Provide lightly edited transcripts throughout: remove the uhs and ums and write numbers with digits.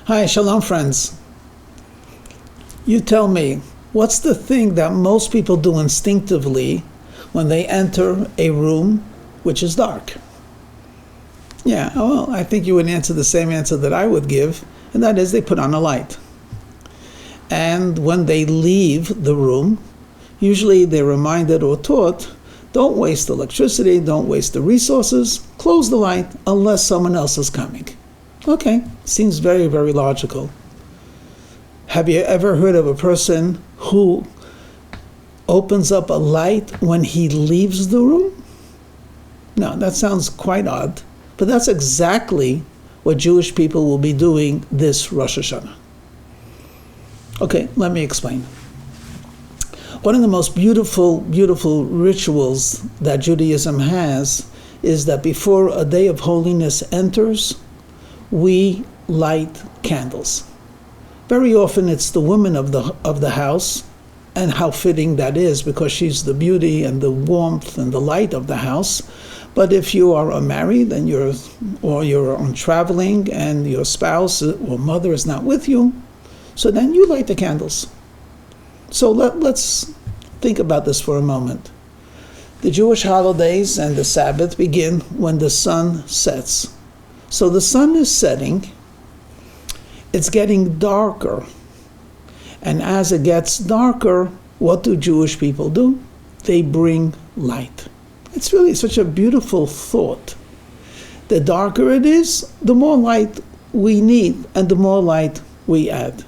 Hi, shalom friends. You tell me, what's the thing that most people do instinctively when they enter a room which is dark? Yeah, well, I think you would answer the same answer that I would give, and that is they put on a light. And when they leave the room, usually they're reminded or taught, don't waste electricity, don't waste the resources, close the light unless someone else is coming. Okay, seems very, very logical. Have you ever heard of a person who opens up a light when he leaves the room? No, that sounds quite odd, but that's exactly what Jewish people will be doing this Rosh Hashanah. Okay, let me explain. One of the most beautiful, beautiful rituals that Judaism has is that before a day of holiness enters, we light candles. Very often it's the woman of the house, and how fitting that is because she's the beauty and the warmth and the light of the house. But if you are married and you're on traveling and your spouse or mother is not with you, so then you light the candles. So let's think about this for a moment. The Jewish holidays and the Sabbath begin when the sun sets. So the sun is setting, it's getting darker. And as it gets darker, what do Jewish people do? They bring light. It's really such a beautiful thought. The darker it is, the more light we need and the more light we add.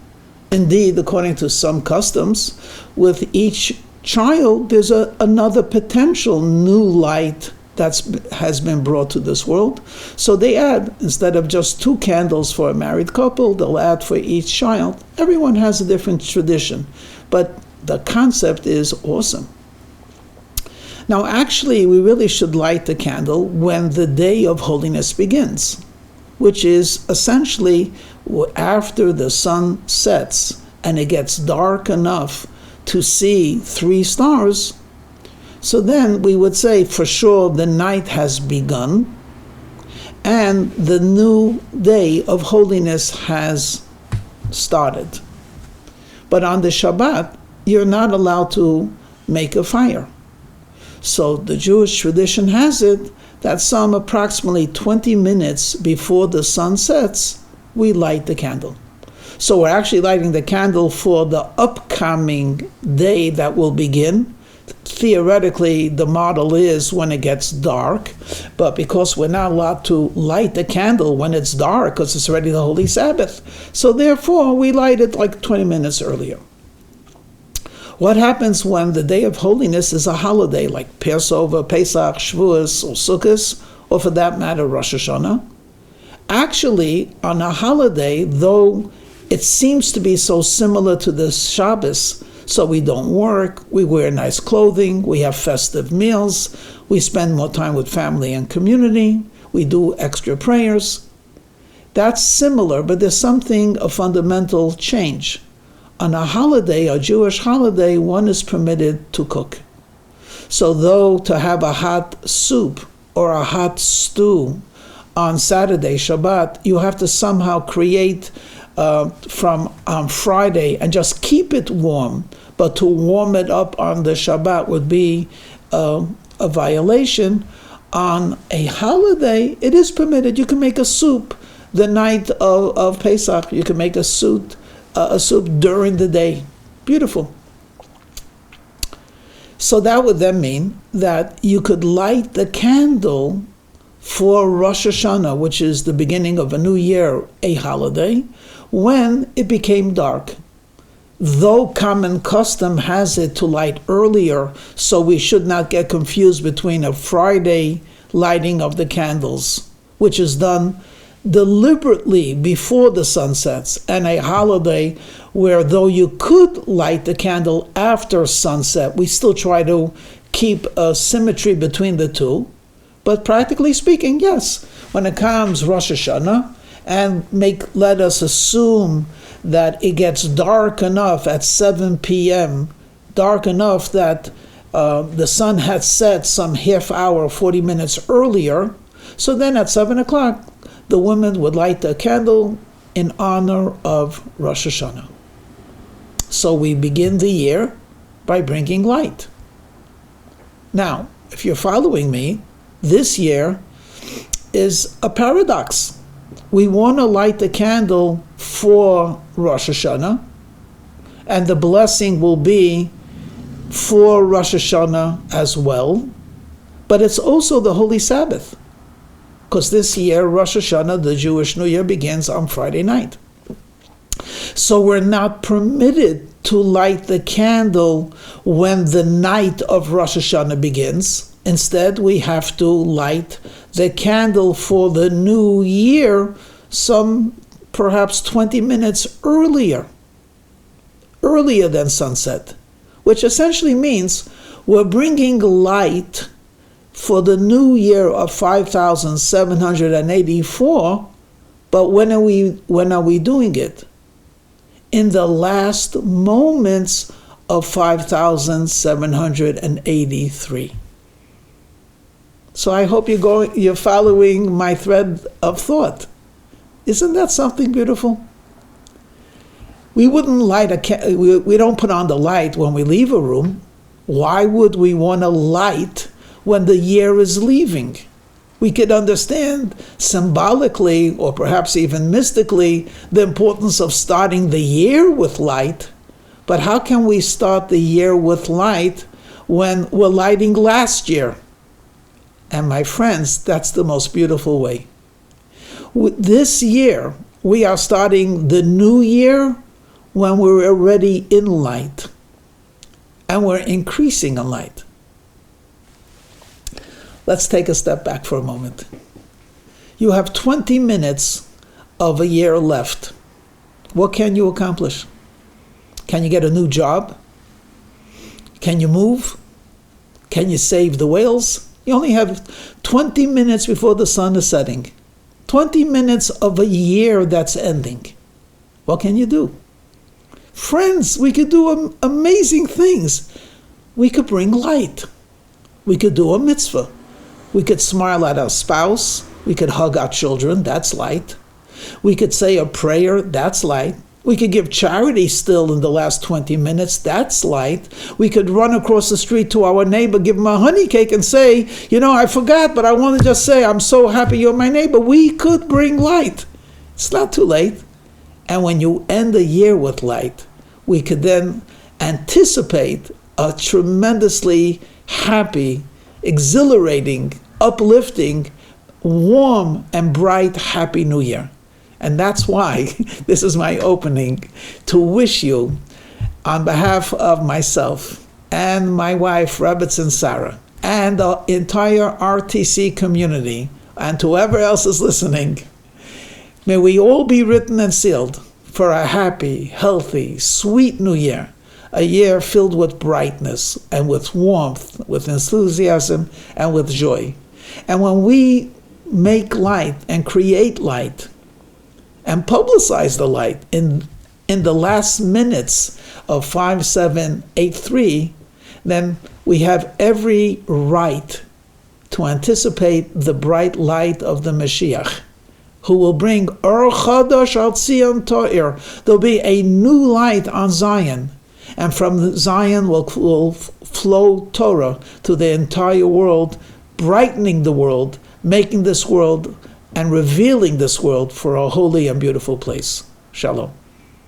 Indeed, according to some customs, with each child, there's another potential new light that has been brought to this world. So they add, instead of just 2 candles for a married couple, they'll add for each child. Everyone has a different tradition, but the concept is awesome. Now, actually, we really should light the candle when the day of holiness begins, which is essentially after the sun sets and it gets dark enough to see 3 stars. So then we would say for sure the night has begun and the new day of holiness has started. But on the Shabbat, you're not allowed to make a fire. So the Jewish tradition has it that some approximately 20 minutes before the sun sets, we light the candle. So we're actually lighting the candle for the upcoming day that will begin. Theoretically, the model is when it gets dark, but because we're not allowed to light the candle when it's dark because it's already the Holy Sabbath, so therefore we light it like 20 minutes earlier. What happens when the day of holiness is a holiday like Passover, Pesach, Shavuos, or Sukkot, or for that matter, Rosh Hashanah? Actually, on a holiday, though it seems to be so similar to the Shabbos, so we don't work, we wear nice clothing, we have festive meals, we spend more time with family and community, we do extra prayers. That's similar, but there's a fundamental change. On a holiday, a Jewish holiday, one is permitted to cook. So though to have a hot soup or a hot stew on Saturday, Shabbat, you have to somehow create from Friday and just keep it warm, but to warm it up on the Shabbat would be a violation. On a holiday, it is permitted. You can make a soup the night of Pesach. You can make a soup during the day. Beautiful. So that would then mean that you could light the candle for Rosh Hashanah, which is the beginning of a new year, a holiday, when it became dark. Though common custom has it to light earlier, so we should not get confused between a Friday lighting of the candles, which is done deliberately before the sun sets, and a holiday where though you could light the candle after sunset, we still try to keep a symmetry between the two. But practically speaking, yes, when it comes Rosh Hashanah, and let us assume that it gets dark enough at 7 p.m., dark enough that the sun had set some half hour, 40 minutes earlier. So then at 7 o'clock, the women would light the candle, in honor of Rosh Hashanah. So we begin the year by bringing light. Now, if you're following me, this year is a paradox. We want to light the candle for Rosh Hashanah, and the blessing will be for Rosh Hashanah as well, but it's also the Holy Sabbath, because this year, Rosh Hashanah, the Jewish New Year, begins on Friday night. So we're not permitted to light the candle when the night of Rosh Hashanah begins. Instead, we have to light the candle for the new year some perhaps 20 minutes earlier than sunset, which essentially means we're bringing light for the new year of 5,784, but when are we doing it? In the last moments of 5,783. So I hope you're following my thread of thought. Isn't that something beautiful? We wouldn't we don't put on the light when we leave a room. Why would we want to light when the year is leaving? We could understand symbolically, or perhaps even mystically, the importance of starting the year with light. But how can we start the year with light when we're lighting last year? And my friends, that's the most beautiful way. This year, we are starting the new year when we're already in light, and we're increasing in light. Let's take a step back for a moment. You have 20 minutes of a year left. What can you accomplish? Can you get a new job? Can you move? Can you save the whales? You only have 20 minutes before the sun is setting. 20 minutes of a year that's ending. What can you do? Friends, we could do amazing things. We could bring light. We could do a mitzvah. We could smile at our spouse. We could hug our children. That's light. We could say a prayer. That's light. We could give charity still in the last 20 minutes. That's light. We could run across the street to our neighbor, give him a honey cake and say, I forgot, but I want to just say, I'm so happy you're my neighbor. We could bring light. It's not too late. And when you end the year with light, we could then anticipate a tremendously happy, exhilarating, uplifting, warm, and bright, happy New Year. And that's why this is my opening to wish you, on behalf of myself and my wife, Rebbetzin Sarah, and the entire RTC community, and to whoever else is listening, may we all be written and sealed for a happy, healthy, sweet New Year, a year filled with brightness and with warmth, with enthusiasm and with joy. And when we make light and create light and publicize the light in the last minutes of 5783, then we have every right to anticipate the bright light of the Mashiach, who will bring Or Chadash al Tzion To'ir. There'll be a new light on Zion, and from Zion will flow Torah to the entire world, brightening the world, making this world and revealing this world for a holy and beautiful place. Shalom.